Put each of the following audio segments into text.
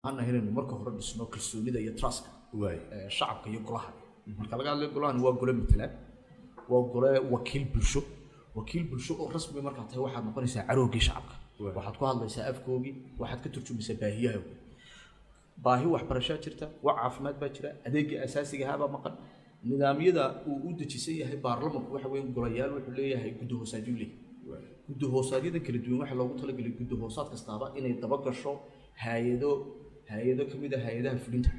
أنا هنا مركز هرد اسمه كلسوني ده يتراسك شعب كيقولها marka laga hadlayo golahan waa gole matalaad waa gole wakiil bulsho oo rasmi marka tahay waxaad noqonaysaa caroogi shacabka waxaad ku hadlaysaa afkoogi waxaad ka turjumaysaa baahiyahooda baahi waxbarasho jirta wax caafimaad baa jira adeegga asaasiga ah baa maqan nidaamyada uu u dejisan yahay baarlamaanku waxa weyn golayaal wuxuu leeyahay guddo hoosaadyo leeyahay guddo hoosaadiyada kala duwan waxa loogu talagalay guddo hoosaad kastaaba inay daba gasho hay'ado kamid ah hay'adaha fulinta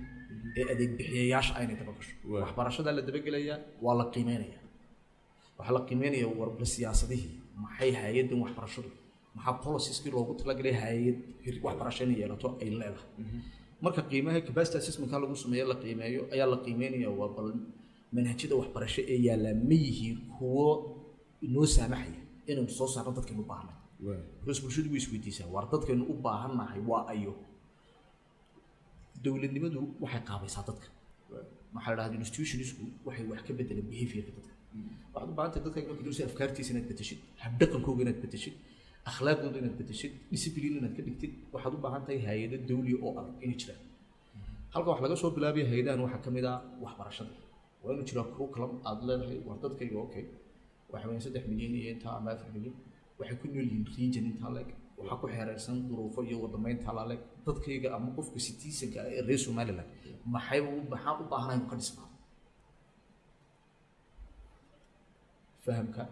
ee adeeg bixiyayaasha aynay daba gasho waxbarashada la daba gelaya waa la qiimeynaya waxa la qiimeynaya warba siyaasadihii maxay hay'adan waxbarashadu maxaa policies-kii loogu talagalay hay'ad waxbarasho inay yeelato ay leedahay marka qiimaha capacity assessment-ka lagu sameeyo la qiimeeyo ayaa la qiimeynaya waa bal manhajyada waxbarasho ee yaala ma yihiin kuwo inoo saamaxaya inaynu soo saarno dadkeenu u baahannahay because bulshadu way isweydiisaa war dadkeenu u baahannahay waa ayo dowladnimadu waxay qaabaysaa dadka maxaa la yiraahdaa institutionsku waxay wax ka bedelaan behaviorka dadka waxaad u baahan tahay dadka inay kudursi afkaartiisa inaad bedeshid habdhaqankooda inaad bedeshid akhlaaqdooda inaad bedeshid discipline inaad ka dhigtid waxaad u baahan tahay hay'ado dawli oo adag inay jiraan halka wax laga soo bilaabay hay'adahan waxaa kamid ah waxbarashada waa inuu jiro curriculum aad leedahay war dadkayga okay waxa weyn 3 milyan iyo inta ama 4 milyan waxay ku nool yihiin region inta leeg waxa ku xeeraysan duruufo iyo wadamaynta la leeg dadkayga ama qofka citizenka ee reer Soomaaliland maxay u baahanayaan ka dhismaa fahamka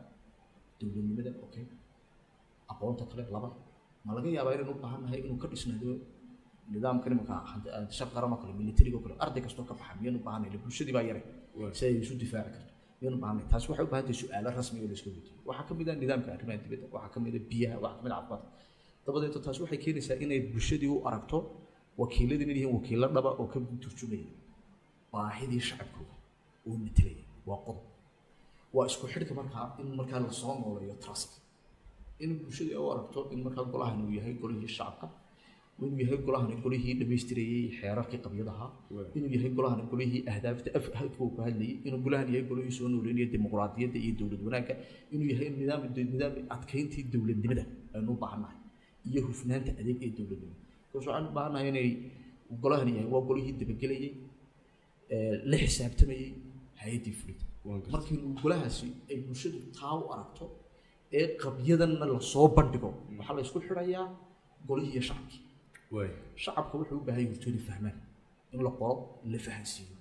dowladnimada okay aqoonta kale laba ma laga yaabaa inuu u baahanahay inuu ka dhisnaado nidaamkan marka shaqo qaran kale military kale arday kasto ka baxay inuu baahanahay bulshadii baa yaray si ay isu difaaci karto inuu baahanay taas waxay u baahan tahay su'aalo rasmi oo la isku weydiiyo waxa kamid ah nidaamka arrimaha dibadda waxa kamid ah biyaha waxa kamid ah caafimaadka dabadeed taas waxay keenaysaa inay bulshadii u aragto wakiilada inay yihiin wakiilo dhaba oo ka turjumaya baahidii shacabkooda oo metelaya waa qodob waa isku xidhka markaa la soo nooleeyo trust in bulshadii u aragto in markaa golahan uu yahay golihii shacabka inuu yahay golahan golihii dhameystirayay xeerarkii qabyadaha inuu yahay golahan golihii ahdaafta afka ku hadlayay inuu golahan yahay golihii soo nooleynaya dimuqraadiyadda iyo dawlad wanaagga inuu yahay nidaam adkeyntii dawladnimada aynu u baahanahay iyo hufnaanta adeeg ee dawladnimada kaasoo aan u baahanahay inay golahan yahay waa golihii dabagelayay la xisaabtamayay hay'adii fulinta markii golahaasi ay bulshadu taa u aragto ee qabyadanna la soo bandhigo waxa la isku xirayaa golihii shacabkii shacabka wuxuu u baahan yahay inay fahmaan in la qoro la fahansiiyo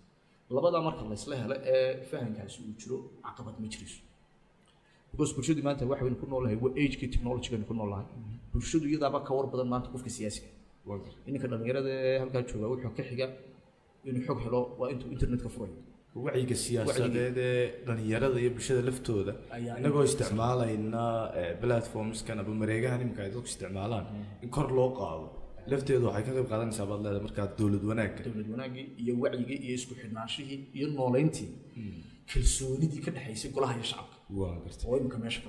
labada marka la isla helo ee fahankaasi uu jiro caqabad ma jirayso because bulshadu maanta waxa weyn ku noolahay waa age technology ku noolahay bulshadu iyadaaba ka war badan maanta qofka siyaasiga inka dhalinyarada halka jooga wuxuu ka xiga inuu xog helo waa intuu internetka furayo wacyiga siyaasadeed ee dhalinyarada iyo bulshada laftooda inagoo isticmaalayna platforms-kan ama mareegahan imika ay dadku isticmaalaan in kor loo qaado lafteedu waxay ka qayb qaadanaysaa baad leedahay markaa dawlad wanaagii iyo wacyigii iyo isku xidhnaanshihii iyo nooleyntii kalsoonidii ka dhaxaysay golaha iyo shacabka waa gartay oo imika meesha